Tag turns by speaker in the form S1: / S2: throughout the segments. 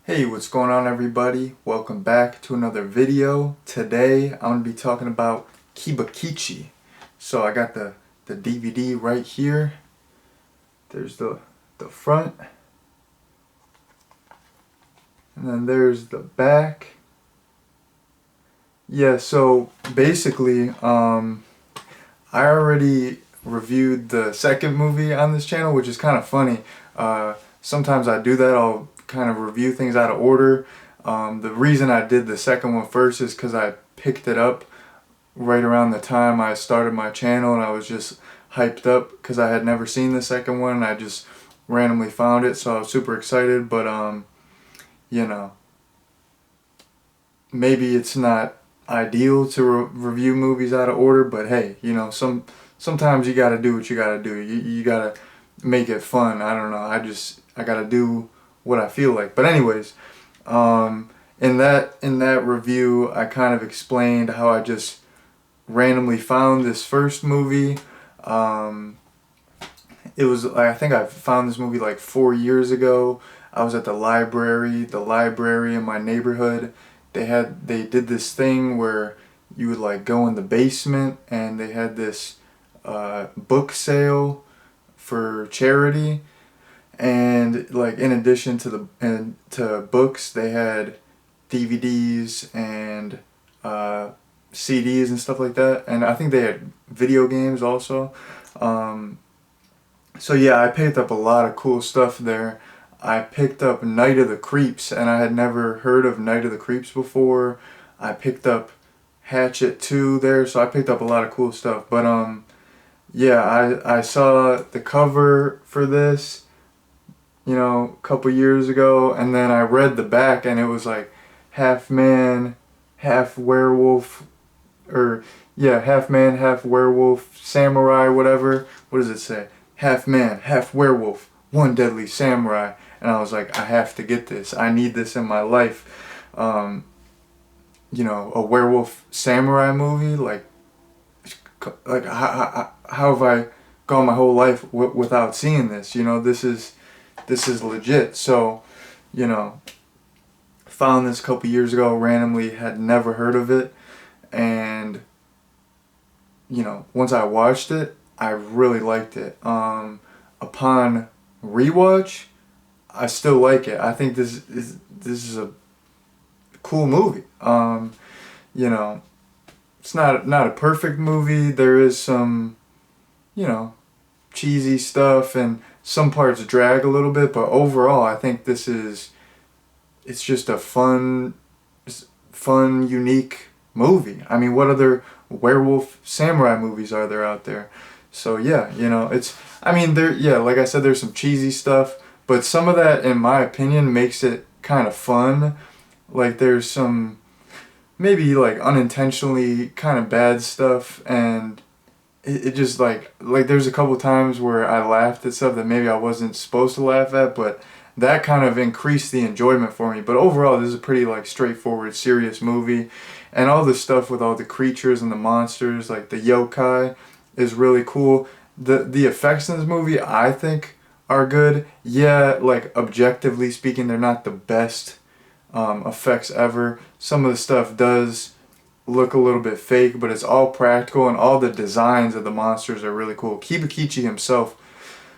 S1: Hey, what's going on everybody? Welcome back to another video. Today I'm going to be talking about Kibakichi. So I got the DVD right here. There's the front. And then there's the back. Yeah, so basically, I already reviewed the second movie on this channel, which is kind of funny. Sometimes I do that. I'll kind of review things out of order. The reason I did the second one first is because I picked it up right around the time I started my channel, and I was just hyped up because I had never seen the second one, and I just randomly found it, so I was super excited. But you know, maybe it's not ideal to review movies out of order, but hey, sometimes you gotta do what you gotta do. You gotta make it fun. I don't know. I gotta do what I feel like. But anyways, in that review, I kind of explained how I just randomly found this first movie. It was, I think I found this movie like 4 years ago. I was at the library in my neighborhood. They did this thing where you would like go in the basement, and they had this book sale for charity. And like in addition to to books, they had DVDs and CDs and stuff like that. And I think they had video games also. Um, so yeah, I picked up a lot of cool stuff there. I picked up Night of the Creeps, and I had never heard of Night of the Creeps before. I picked up Hatchet 2 there, so I picked up a lot of cool stuff. But yeah, I saw the cover for this, a couple years ago, and then I read the back, and it was like half man, half werewolf, or yeah, half man, half werewolf, samurai, whatever. What does it say? Half man, half werewolf, one deadly samurai. And I was like, I have to get this. I need this in my life. A werewolf samurai movie. How have I gone my whole life without seeing this? This is legit. So, you know, found this a couple years ago, randomly, had never heard of it, and once I watched it, I really liked it. Upon rewatch, I still like it. I think this is a cool movie. You know, it's not a perfect movie. There is some, you know, cheesy stuff, and some parts drag a little bit, but overall, I think it's just a fun, unique movie. I mean, what other werewolf samurai movies are there out there? So yeah, like I said, there's some cheesy stuff, but some of that, in my opinion, makes it kind of fun. Like there's some maybe like unintentionally kind of bad stuff, and it just like there's a couple times where I laughed at stuff that maybe I wasn't supposed to laugh at, but that kind of increased the enjoyment for me. But overall, this is a pretty like straightforward, serious movie, and all the stuff with all the creatures and the monsters, like the yokai, is really cool. The effects in this movie, I think, are good. Yeah, like objectively speaking, they're not the best effects ever. Some of the stuff does look a little bit fake, but it's all practical, and all the designs of the monsters are really cool. Kibakichi himself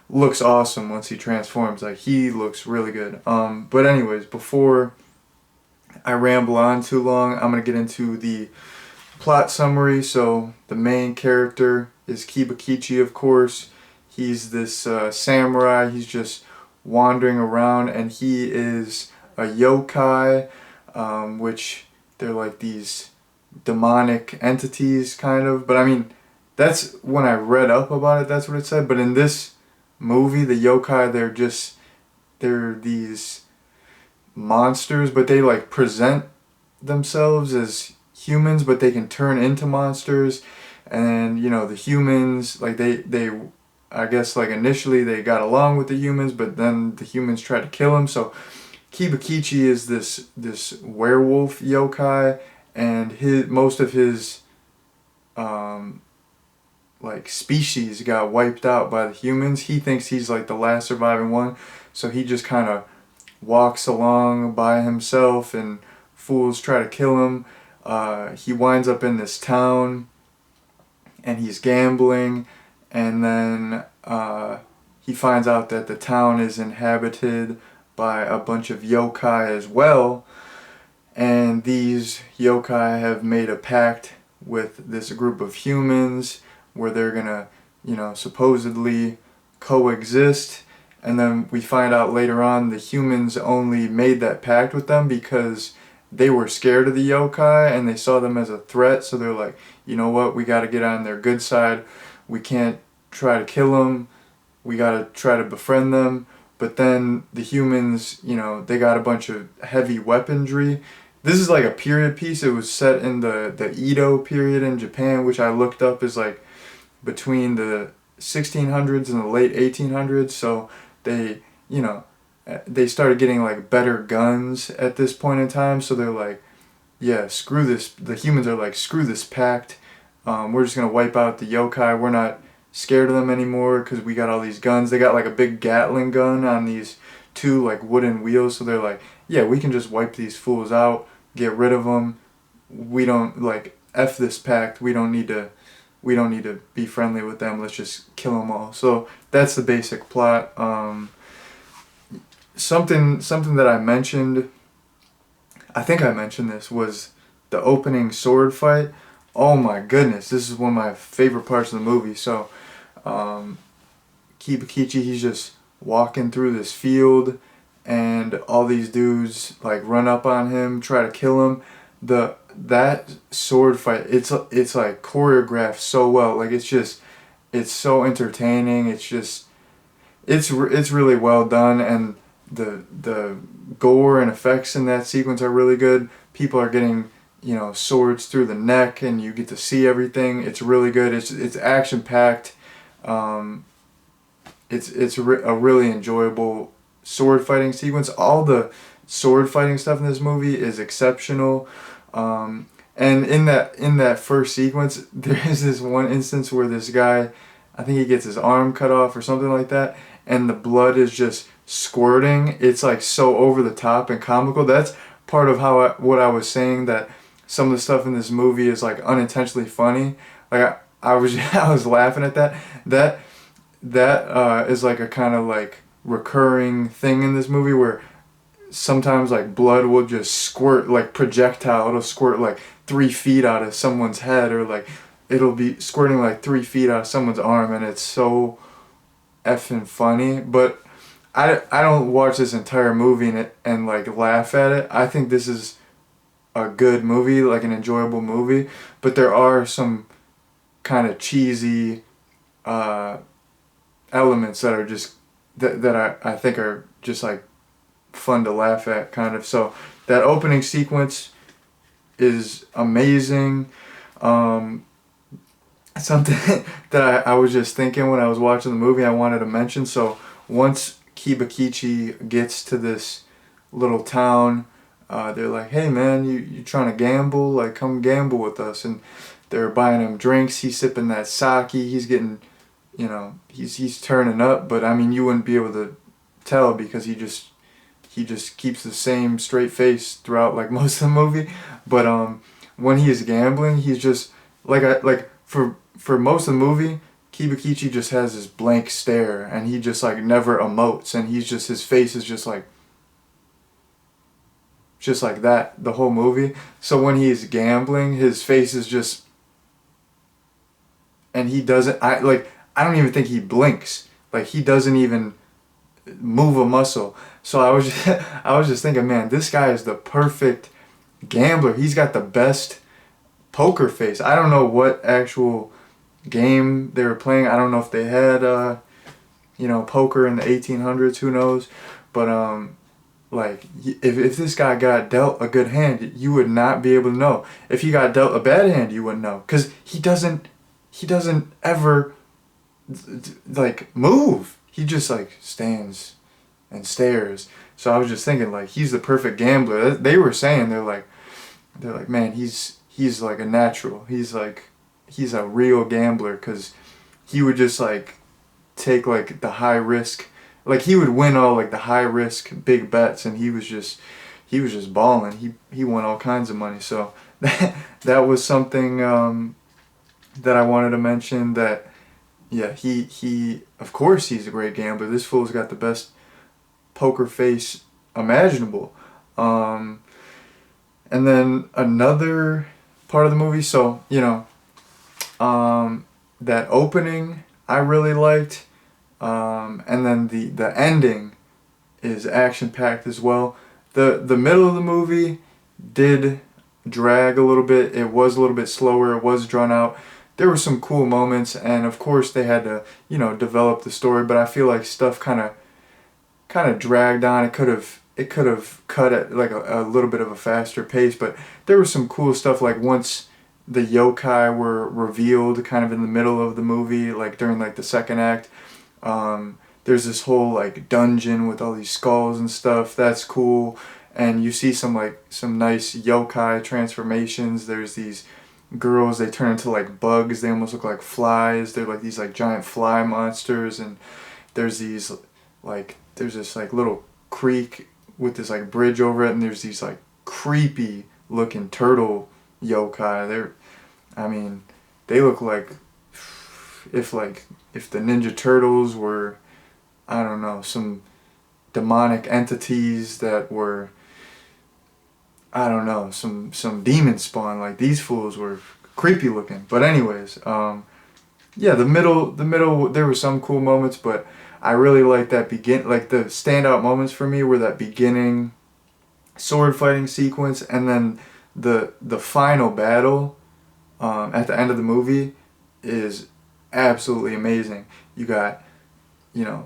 S1: looks awesome once he transforms. Like, he looks really good. But anyways, before I ramble on too long, I'm going to get into the plot summary. So the main character is Kibakichi, of course. He's this samurai. He's just wandering around, and he is a yokai, which they're like these demonic entities, kind of. But I mean, that's when I read up about it, that's what it said. But in this movie, the yokai, they're these monsters, but they like present themselves as humans, but they can turn into monsters. And the humans, like they I guess like initially they got along with the humans, but then the humans tried to kill him. So Kibakichi is this werewolf yokai, and most of his like species got wiped out by the humans. He thinks he's like the last surviving one, so he just kind of walks along by himself and fools try to kill him. He winds up in this town and he's gambling, and then he finds out that the town is inhabited by a bunch of yokai as well, and these yokai have made a pact with this group of humans where they're gonna, supposedly coexist. And then we find out later on the humans only made that pact with them because they were scared of the yokai and they saw them as a threat. So they're like, you know what, we got to get on their good side. We can't try to kill them. We got to try to befriend them. But then the humans, they got a bunch of heavy weaponry. This is like a period piece. It was set in the Edo period in Japan, which I looked up is like between the 1600s and the late 1800s. So they, they started getting like better guns at this point in time. So they're like, yeah, screw this. The humans are like, screw this pact. We're just going to wipe out the yokai. We're not scared of them anymore because we got all these guns. They got like a big Gatling gun on these two like wooden wheels. So they're like, yeah, we can just wipe these fools out, get rid of them. We don't like F this pact. We don't need to be friendly with them. Let's just kill them all. So that's the basic plot. Something that I mentioned, I think I mentioned this, was the opening sword fight. Oh my goodness, this is one of my favorite parts of the movie. So Kibakichi, he's just walking through this field and all these dudes like run up on him, try to kill him. That sword fight, it's like choreographed so well. Like it's so entertaining. It's really well done, and the gore and effects in that sequence are really good. People are getting swords through the neck, and you get to see everything. It's really good. It's action packed. It's a really enjoyable sword fighting sequence. All the sword fighting stuff in this movie is exceptional. And in that first sequence, there is this one instance where this guy, I think he gets his arm cut off or something like that, and the blood is just squirting. It's like so over the top and comical. That's part of what I was saying, that some of the stuff in this movie is like unintentionally funny. Like I was laughing at that. That is like a kind of like recurring thing in this movie where sometimes like blood will just squirt like projectile. It'll squirt like 3 feet out of someone's head, or like it'll be squirting like 3 feet out of someone's arm, and it's so effing funny. But I don't watch this entire movie and like laugh at it. I think this is a good movie, like an enjoyable movie, but there are some kind of cheesy elements that are just that I think are just like fun to laugh at, kind of. So that opening sequence is amazing. Something that I was just thinking when I was watching the movie I wanted to mention. So once Kibakichi gets to this little town, they're like, hey man, you trying to gamble? Like, come gamble with us. And they're buying him drinks. He's sipping that sake. He's getting, he's turning up. But I mean, you wouldn't be able to tell because he just keeps the same straight face throughout like most of the movie. But when he is gambling, he's just for most of the movie, Kibakichi just has this blank stare, and he just like never emotes, and his face is just like that the whole movie. So when he's gambling, his face is just, and he doesn't, I don't even think he blinks. Like, he doesn't even move a muscle. So I was just thinking, man, this guy is the perfect gambler. He's got the best poker face. I don't know what actual game they were playing. I don't know if they had poker in the 1800s, who knows. But like, if this guy got dealt a good hand, you would not be able to know. If he got dealt a bad hand, you wouldn't know, because he doesn't ever like move. He just like stands and stares. So I was just thinking, like, he's the perfect gambler. They were saying, they're like, man, he's like a natural. He's a real gambler, because he would just like take like the high risk like he would win all like the high risk big bets, and he was just balling. He won all kinds of money. So that was something that I wanted to mention. That yeah, he of course he's a great gambler. This fool's got the best poker face imaginable. Um, and then another part of the movie. So that opening I really liked. And then the ending is action packed as well. The middle of the movie did drag a little bit. It was a little bit slower. It was drawn out. There were some cool moments, and of course they had to develop the story. But I feel like stuff kind of dragged on. It could have cut at like a little bit of a faster pace. But there was some cool stuff, like once the yokai were revealed kind of in the middle of the movie, like during like the second act. There's this whole like dungeon with all these skulls and stuff. That's cool. And you see some nice yokai transformations. There's these girls, they turn into like bugs. They almost look like flies. They're like these like giant fly monsters. And there's this like little creek with this like bridge over it, and there's these like creepy looking turtle yokai. I mean, they look like if the Ninja Turtles were, I don't know, some demonic entities that were, I don't know, some demon spawn. Like these fools were creepy looking. But anyways, yeah, the middle there were some cool moments, but I really like that like the standout moments for me were that beginning sword fighting sequence, and then the final battle at the end of the movie is absolutely amazing. You got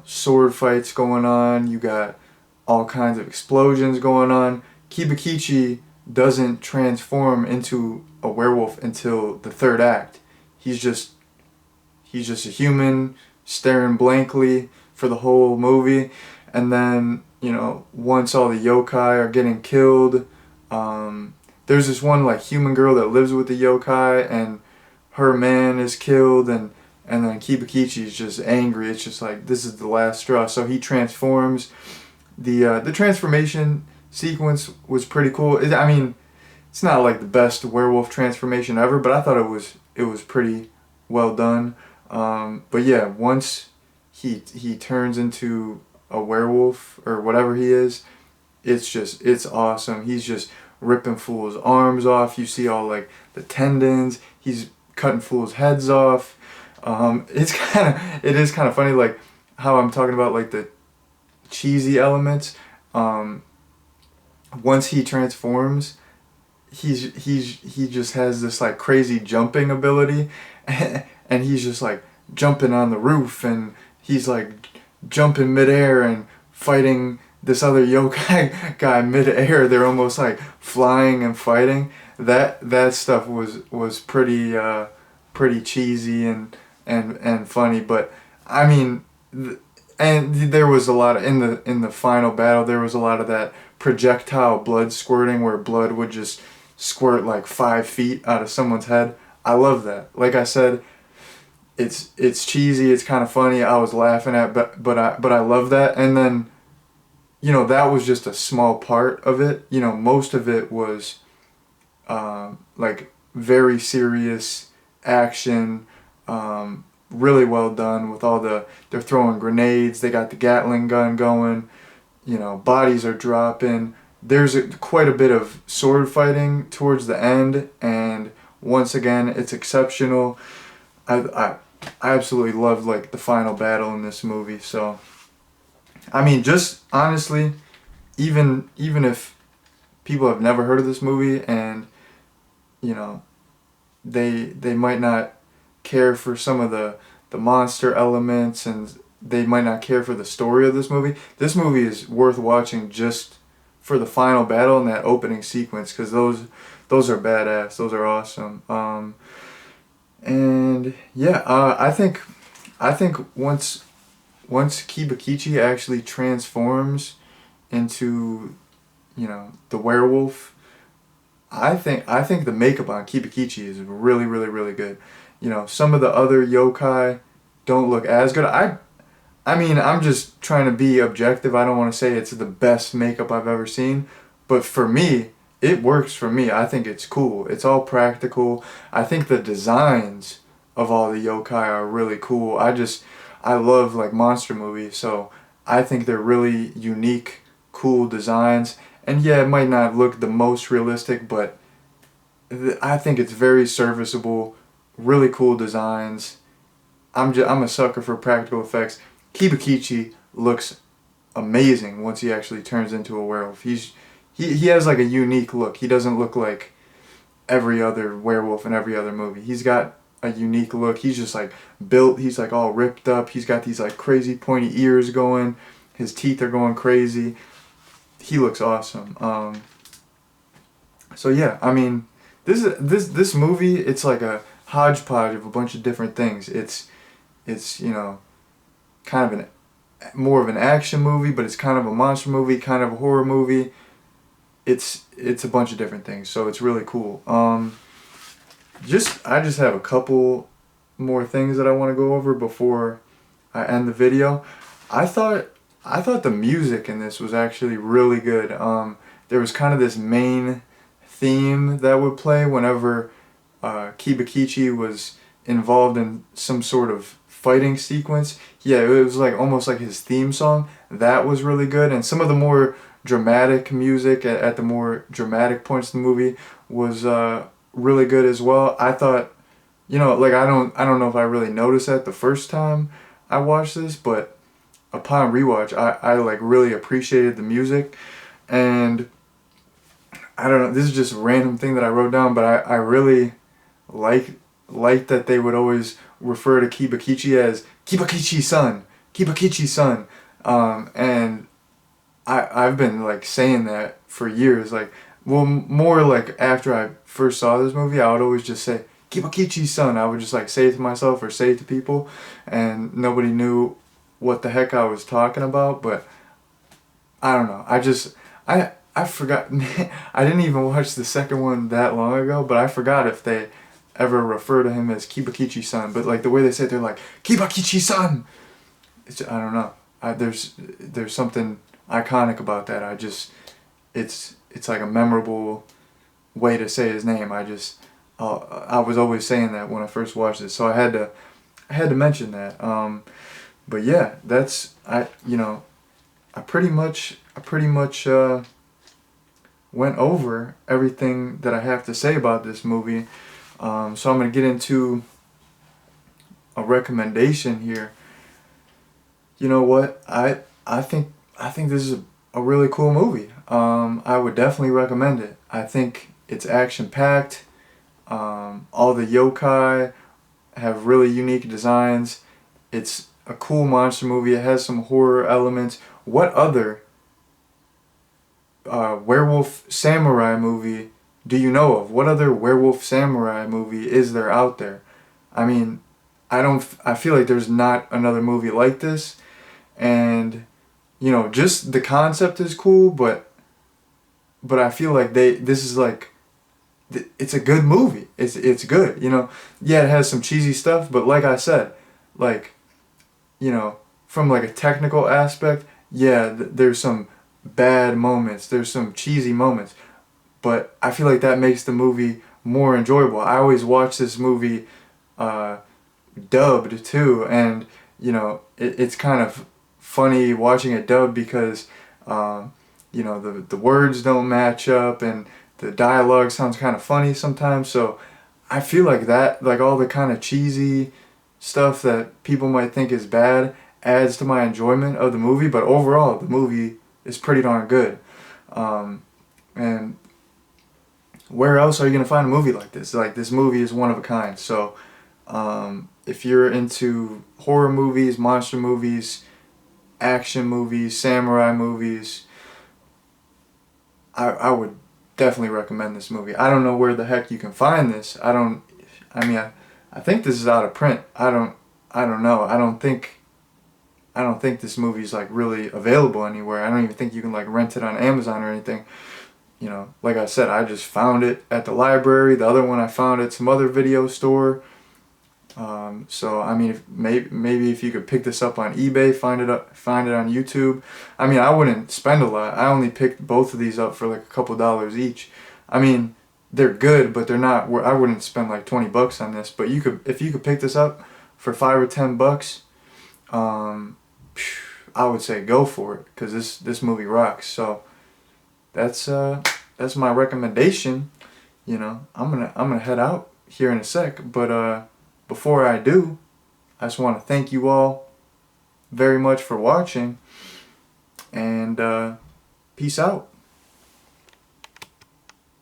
S1: sword fights going on. You got all kinds of explosions going on. Kibakichi doesn't transform into a werewolf until the third act. He's just a human staring blankly for the whole movie. And then once all the yokai are getting killed, there's this one like human girl that lives with the yokai, and her man is killed, and then Kibakichi is just angry. It's just like, this is the last straw. So he transforms. The transformation sequence was pretty cool. I mean, it's not like the best werewolf transformation ever, but I thought it was pretty well done. But yeah, once he turns into a werewolf or whatever he is, it's awesome. He's just ripping fools' arms off. You see all like the tendons. He's cutting fools' heads off. It is kind of funny, like how I'm talking about like the cheesy elements. Once he transforms, he just has this like crazy jumping ability, and he's just like jumping on the roof, and he's like jumping midair and fighting this other yokai guy midair. They're almost like flying and fighting. That stuff was pretty cheesy and funny. But I mean, and there was a lot of in the final battle. There was a lot of that projectile blood squirting, where blood would just squirt like 5 feet out of someone's head. I love that. Like I said, it's cheesy. It's kind of funny. I was laughing at, but I love that. And then, that was just a small part of it. Most of it was like very serious action. Really well done with all they're throwing grenades. They got the Gatling gun going. Bodies are dropping. There's quite a bit of sword fighting towards the end, and once again, it's exceptional. I absolutely loved like the final battle in this movie. So, I mean, just honestly, even if people have never heard of this movie, and they might not care for some of the monster elements, and they might not care for the story of this movie. This movie is worth watching just for the final battle and that opening sequence, because those are badass. Those are awesome. And yeah, I think once Kibakichi actually transforms into the werewolf, I think the makeup on Kibakichi is really, really, really good. Some of the other yokai don't look as good. I mean, I'm just trying to be objective. I don't want to say it's the best makeup I've ever seen, but for me, it works for me. I think it's cool. It's all practical. I think the designs of all the yokai are really cool. I love like monster movies, so I think they're really unique, cool designs. And yeah, it might not look the most realistic, but I think it's very serviceable, really cool designs. I'm a sucker for practical effects. Kibakichi looks amazing once he actually turns into a werewolf. He has like a unique look. He doesn't look like every other werewolf in every other movie. He's got a unique look. He's just like built. He's like all ripped up. He's got these like crazy pointy ears going. His teeth are going crazy. He looks awesome. So yeah, I mean, this movie. It's like a hodgepodge of a bunch of different things. It's you know, kind of an more of an action movie, but it's kind of a monster movie, kind of a horror movie. It's a bunch of different things, so it's really cool. I just have a couple more things that I want to go over before I end the video. I thought the music in this was actually really good. There was kind of this main theme that would play whenever Kibakichi was involved in some sort of fighting sequence. Yeah, it was like almost like his theme song. That was really good, and some of the more dramatic music at the more dramatic points in the movie was really good as well. I thought, like I don't know if I really noticed that the first time I watched this, but upon rewatch, I like really appreciated the music, and I don't know. This is just a random thing that I wrote down, but I really like that they would always refer to Kibakichi as Kibakichi-san, Kibakichi-san, and I've been like saying that for years. Like, well, more like after I first saw this movie, I would always just say Kibakichi-san. I would just like say it to myself or say it to people, and nobody knew what the heck I was talking about. But I don't know. I forgot. I didn't even watch the second one that long ago, but I forgot if they ever refer to him as Kibakichi-san. But like the way they say it, they're like Kibakichi-san. I don't know. There's something iconic about that. It's like a memorable way to say his name. I was always saying that when I first watched it, so I had to mention that. But yeah, I pretty much went over everything that I have to say about this movie. So I'm gonna get into a recommendation here. You know what? I think this is a really cool movie. I would definitely recommend it. I think it's action packed. All the yokai have really unique designs. It's a cool monster movie. It has some horror elements. What other werewolf samurai movie do you know of? What other werewolf samurai movie is there out there? I mean, I feel like there's not another movie like this, and just the concept is cool, but I feel like this is like, it's a good movie. It's good, Yeah, it has some cheesy stuff, but like I said, like, from like a technical aspect, yeah, there's some bad moments, there's some cheesy moments, but I feel like that makes the movie more enjoyable. I always watch this movie dubbed too, and it's kind of funny watching it dubbed because the words don't match up and the dialogue sounds kind of funny sometimes. So I feel like that, like all the kind of cheesy stuff that people might think is bad, adds to my enjoyment of the movie. But overall, the movie is pretty darn good. And where else are you gonna find a movie like this? Like, this movie is one of a kind. So if you're into horror movies, monster movies, action movies, samurai movies, I would definitely recommend this movie. I don't know where the heck you can find this. I think this is out of print. I don't know. I don't think this movie's like really available anywhere. I don't even think you can like rent it on Amazon or anything. Like I said, I just found it at the library. The other one I found at some other video store. So I mean, maybe if you could pick this up on eBay, find it on YouTube. I mean, I wouldn't spend a lot. I only picked both of these up for like a couple dollars each. I mean, they're good, but they're not. I wouldn't spend like $20 on this. But if you could pick this up for $5 or $10, um, I would say go for it, because this movie rocks. So that's my recommendation. You know, I'm gonna head out here in a sec, but before I do, I just want to thank you all very much for watching, and peace out.